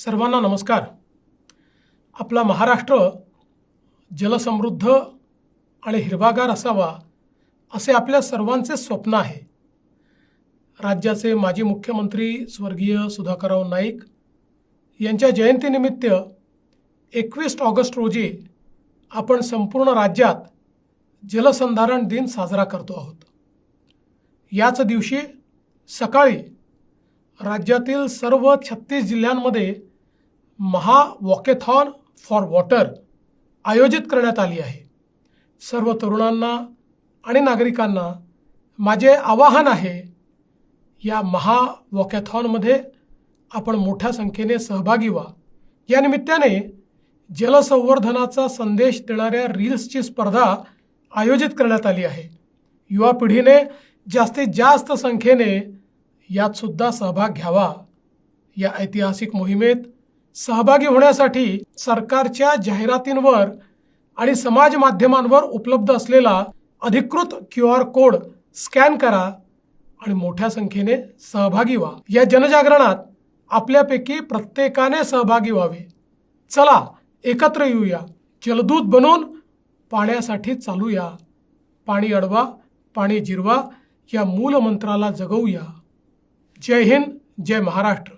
सर्वांना नमस्कार। आपला महाराष्ट्र जलसमृद्ध आणि हिरवागार असावा असे आपल्या सर्वांचे स्वप्न आहे। राज्याचे माजी मुख्यमंत्री स्वर्गीय सुधाकरराव नाईक यांच्या जयंतीनिमित्त 21 ऑगस्ट रोजी आपण संपूर्ण राज्यात जलसंधारण दिन साजरा करतो आहोत। याच दिवशी सकाळी राज्यातील सर्व 36 जिल्ह्यांमध्ये महा वॉकेथॉन फॉर वॉटर आयोजित करण्यात आली आहे। सर्व तरुणांना आणि नागरिकांना माझे आवाहन आहे, या महा वॉकेथॉनमध्ये आपण मोठ्या संख्येने सहभागी व्हा। या निमित्ताने जलसंवर्धनाचा संदेश देणाऱ्या रील्सची स्पर्धा आयोजित करण्यात आली आहे। युवा पिढीने जास्तीत जास्त संख्येने यात सुद्धा सहभाग घ्यावा। या ऐतिहासिक मोहिमेत सहभागी होण्यासाठी सरकारच्या जाहिरातींवर आणि समाज माध्यमांवर उपलब्ध असलेला अधिकृत QR कोड स्कॅन करा आणि मोठ्या संख्येने सहभागी व्हा। या जनजागरणात आपल्यापैकी प्रत्येकाने सहभागी व्हावे। चला एकत्र येऊया, जलदूत बनून पाण्यासाठी चालूया। पाणी अडवा, पाणी जिरवा या मूलमंत्राला जगवूया। जय हिंद, जय महाराष्ट्र।